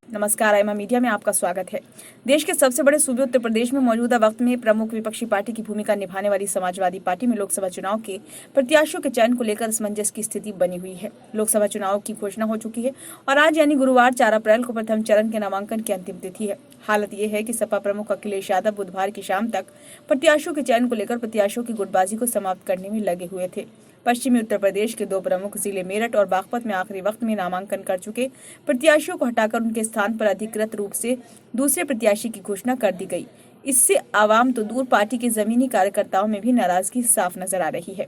नमस्कार। आईमा मीडिया में आपका स्वागत है। देश के सबसे बड़े सूबे उत्तर प्रदेश में मौजूदा वक्त में प्रमुख विपक्षी पार्टी की भूमिका निभाने वाली समाजवादी पार्टी में लोकसभा चुनाव के प्रत्याशियों के चयन को लेकर असमंजस की स्थिति बनी हुई है। लोकसभा चुनाव की घोषणा हो चुकी है और आज यानी गुरुवार 4 अप्रैल को प्रथम चरण के नामांकन की अंतिम तिथि है। हालत ये है कि सपा प्रमुख अखिलेश यादव बुधवार की शाम तक प्रत्याशियों के चयन को लेकर प्रत्याशियों की गुटबाजी को समाप्त करने में लगे हुए थे। पश्चिमी उत्तर प्रदेश के दो प्रमुख जिले मेरठ और बागपत में आखिरी वक्त में नामांकन कर चुके प्रत्याशियों को हटाकर उनके स्थान पर अधिकृत रूप से दूसरे प्रत्याशी की घोषणा कर दी गई। इससे आवाम तो दूर, पार्टी के जमीनी कार्यकर्ताओं में भी नाराजगी साफ नजर आ रही है।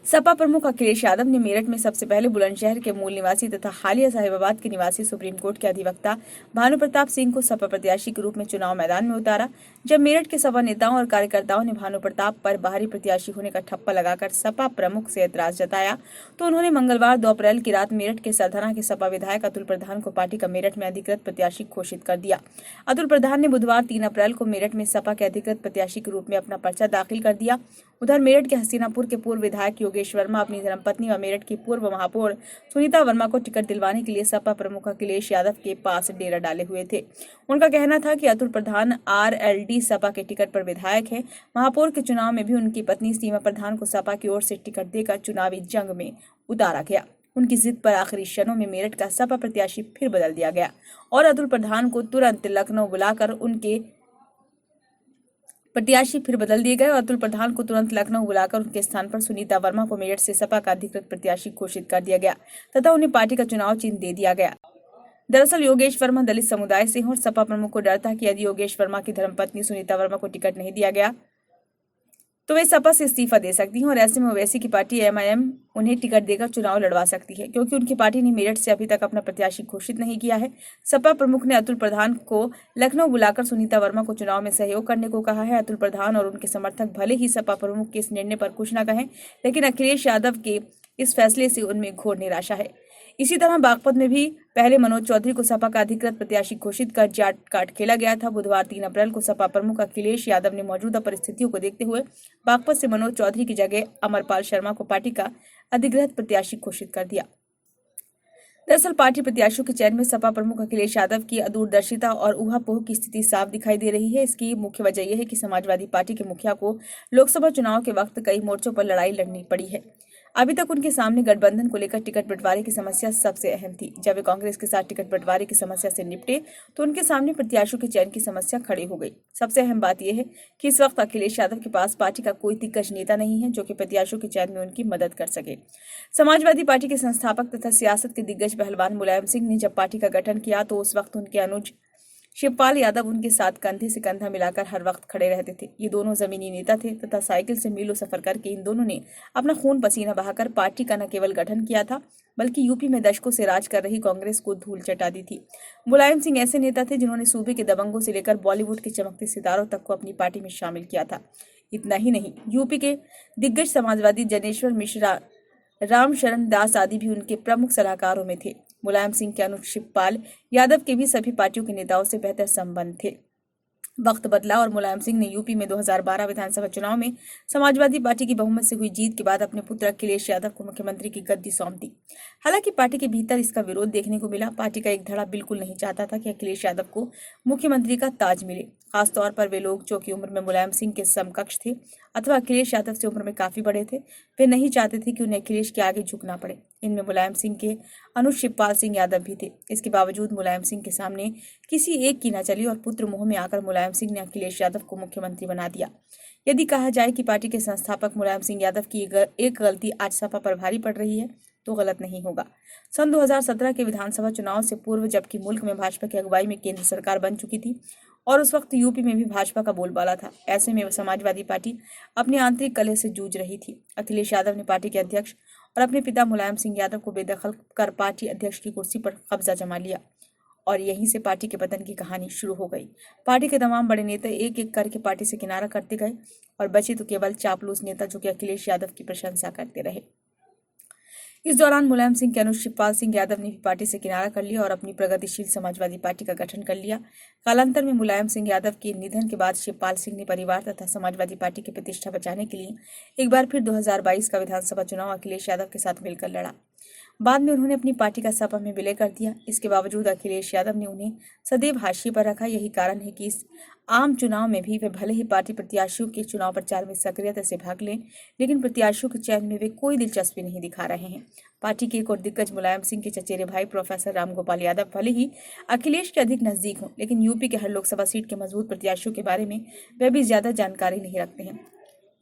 सपा प्रमुख अखिलेश यादव ने मेरठ में सबसे पहले बुलंदशहर के मूल निवासी तथा हालिया साहिबाबाद के निवासी सुप्रीम कोर्ट के अधिवक्ता भानु प्रताप सिंह को सपा प्रत्याशी के रूप में चुनाव मैदान में उतारा। जब मेरठ के सपा नेताओं और कार्यकर्ताओं ने भानु प्रताप पर बाहरी प्रत्याशी होने का ठप्पा लगाकर सपा प्रमुख से ऐतराज जताया तो उन्होंने मंगलवार 2 अप्रैल की रात मेरठ के सरधना के सपा विधायक अतुल प्रधान को पार्टी का मेरठ में अधिकृत प्रत्याशी घोषित कर दिया। अतुल प्रधान ने बुधवार 3 अप्रैल को मेरठ में सपा के अधिकृत प्रत्याशी के रूप में अपना पर्चा दाखिल कर दिया। उधर मेरठ के हसीनापुर के पूर्व विधायक योगेश वर्मा अपनी धर्मपत्नी व मेरठ की पूर्व महापौर सुनीता वर्मा को टिकट दिलवाने के लिए सपा प्रमुख अखिलेश यादव के पास डेरा डाले हुए थे। उनका कहना था कि अतुल प्रधान आरएलडी सपा के टिकट पर विधायक है। महापौर के चुनाव में भी उनकी पत्नी सीमा प्रधान को सपा की ओर से टिकट देकर चुनावी जंग में उतारा गया। उनकी जिद पर आखिरी क्षणों में मेरठ का सपा प्रत्याशी फिर बदल दिया गया और अतुल प्रधान को तुरंत लखनऊ बुलाकर उनके स्थान पर सुनीता वर्मा को मेरठ से सपा का अधिकृत प्रत्याशी घोषित कर दिया गया तथा उन्हें पार्टी का चुनाव चिन्ह दे दिया गया। दरअसल योगेश वर्मा दलित समुदाय से हैं और सपा प्रमुख को डर था कि यदि योगेश वर्मा की धर्मपत्नी सुनीता वर्मा को टिकट नहीं दिया गया तो वे सपा से इस्तीफा दे सकती हैं और ऐसे में ओवैसी की पार्टी एमआईएम उन्हें टिकट देकर चुनाव लड़वा सकती है, क्योंकि उनकी पार्टी ने मेरठ से अभी तक अपना प्रत्याशी घोषित नहीं किया है। सपा प्रमुख ने अतुल प्रधान को लखनऊ बुलाकर सुनीता वर्मा को चुनाव में सहयोग करने को कहा है। अतुल प्रधान और उनके समर्थक भले ही सपा प्रमुख के इस निर्णय पर कुछ न कहें, लेकिन अखिलेश यादव के इस फैसले से उनमें घोर निराशा है। इसी तरह बागपत में भी पहले मनोज चौधरी को सपा का अधिकृत प्रत्याशी घोषित कर जाट काट खेला गया था। बुधवार 3 अप्रैल को सपा प्रमुख अखिलेश यादव ने मौजूदा परिस्थितियों को देखते हुए बागपत से मनोज चौधरी की जगह अमरपाल शर्मा को पार्टी का अधिकृत प्रत्याशी घोषित कर दिया। दरअसल पार्टी प्रत्याशियों के चयन में सपा प्रमुख अखिलेश यादव की अदूरदर्शिता और ऊहापोह की स्थिति साफ दिखाई दे रही है। इसकी मुख्य वजह यह है कि समाजवादी पार्टी के मुखिया को लोकसभा चुनाव के वक्त कई मोर्चों पर लड़ाई लड़नी पड़ी है। अभी तक उनके सामने गठबंधन को लेकर टिकट बंटवारे की समस्या सबसे अहम थी। जब वे कांग्रेस के साथ टिकट बंटवारे की समस्या से निपटे तो उनके सामने प्रत्याशियों के चयन की समस्या खड़ी हो गई। सबसे अहम बात यह है कि इस वक्त अखिलेश यादव के पास पार्टी का कोई दिग्गज नेता नहीं है जो कि प्रत्याशियों के चयन में उनकी मदद कर सके। समाजवादी पार्टी के संस्थापक तथा सियासत के दिग्गज पहलवान मुलायम सिंह ने जब पार्टी का गठन किया तो उस वक्त उनके अनुज शिवपाल यादव उनके साथ कंधे से कंधा मिलाकर हर वक्त खड़े रहते थे। ये दोनों जमीनी नेता थे तथा साइकिल से मीलों सफर करके इन दोनों ने अपना खून पसीना बहाकर पार्टी का न केवल गठन किया था बल्कि यूपी में दशकों से राज कर रही कांग्रेस को धूल चटा दी थी। मुलायम सिंह ऐसे नेता थे जिन्होंने सूबे के दबंगों से लेकर बॉलीवुड के चमकते सितारों तक को अपनी पार्टी में शामिल किया था। इतना ही नहीं, यूपी के दिग्गज समाजवादी जनेश्वर मिश्रा, राम शरण दास आदि भी उनके प्रमुख सलाहकारों में थे। मुलायम सिंह के अनुज शिवपाल यादव के भी सभी पार्टियों के नेताओं से बेहतर संबंध थे। वक्त बदला और मुलायम सिंह ने यूपी में 2012 विधानसभा चुनाव में समाजवादी पार्टी की बहुमत से हुई जीत के बाद अपने पुत्र अखिलेश यादव को मुख्यमंत्री की गद्दी सौंप दी। हालांकि पार्टी के भीतर इसका विरोध देखने को मिला। पार्टी का एक धड़ा बिल्कुल नहीं चाहता था कि अखिलेश यादव को मुख्यमंत्री का ताज मिले, खासतौर पर वे लोग जो कि उम्र में मुलायम सिंह के समकक्ष थे अथवा अखिलेश यादव से उम्र में काफी बड़े थे। वे नहीं चाहते थे कि उन्हें अखिलेश के आगे झुकना पड़े। इनमें मुलायम सिंह के अनुज शिवपाल सिंह यादव भी थे। इसके बावजूद मुलायम सिंह के सामने किसी एक की न चली और पुत्र मोह में आकर मुलायम सिंह ने अखिलेश यादव को मुख्यमंत्री बना दिया। यदि कहा जाए कि पार्टी के संस्थापक मुलायम सिंह यादव की एक गलती आज सपा पर भारी पड़ रही है तो गलत नहीं होगा। सन 2017 के विधानसभा चुनाव से पूर्व जबकि मुल्क में भाजपा की अगुवाई में केंद्र सरकार बन चुकी थी और उस वक्त यूपी में भी भाजपा का बोलबाला था, ऐसे में समाजवादी पार्टी अपनी आंतरिक कलह से जूझ रही थी। अखिलेश यादव ने पार्टी के अध्यक्ष और अपने पिता मुलायम सिंह यादव को बेदखल कर पार्टी अध्यक्ष की कुर्सी पर कब्जा जमा लिया और यहीं से पार्टी के पतन की कहानी शुरू हो गई। पार्टी के तमाम बड़े नेता एक एक करके पार्टी से किनारा करते गए और बचे तो केवल चापलूस नेता जो कि अखिलेश यादव की प्रशंसा करते रहे। इस दौरान मुलायम सिंह के अनुज शिवपाल सिंह यादव ने भी पार्टी से किनारा कर लिया और अपनी प्रगतिशील समाजवादी पार्टी का गठन कर लिया। कालांतर में मुलायम सिंह यादव के निधन के बाद शिवपाल सिंह ने परिवार तथा समाजवादी पार्टी की प्रतिष्ठा बचाने के लिए एक बार फिर 2022 का विधानसभा चुनाव अखिलेश यादव के साथ मिलकर लड़ा। बाद में उन्होंने अपनी पार्टी का सपा में विलय कर दिया। इसके बावजूद अखिलेश यादव ने उन्हें सदैव हाशिए पर रखा। यही कारण है कि इस आम चुनाव में भी वे भले ही पार्टी प्रत्याशियों के चुनाव प्रचार में सक्रियता से भाग लें, लेकिन प्रत्याशियों के चयन में वे कोई दिलचस्पी नहीं दिखा रहे हैं। पार्टी के एक और दिग्गज मुलायम सिंह के चचेरे भाई प्रोफेसर रामगोपाल यादव भले ही अखिलेश के अधिक नजदीक हों, लेकिन यूपी के हर लोकसभा सीट के मजबूत प्रत्याशियों के बारे में वे भी ज्यादा जानकारी नहीं रखते हैं।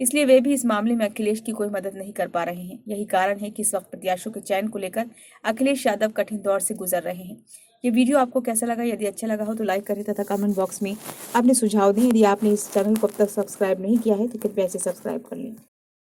इसलिए वे भी इस मामले में अखिलेश की कोई मदद नहीं कर पा रहे हैं। यही कारण है कि इस वक्त प्रत्याशियों के चयन को लेकर अखिलेश यादव कठिन दौर से गुजर रहे हैं। ये वीडियो आपको कैसा लगा? यदि अच्छा लगा हो तो लाइक करें तथा कमेंट बॉक्स में अपने सुझाव दें। यदि आपने इस चैनल को अब तक सब्सक्राइब नहीं किया है तो कृपया इसे सब्सक्राइब कर लें।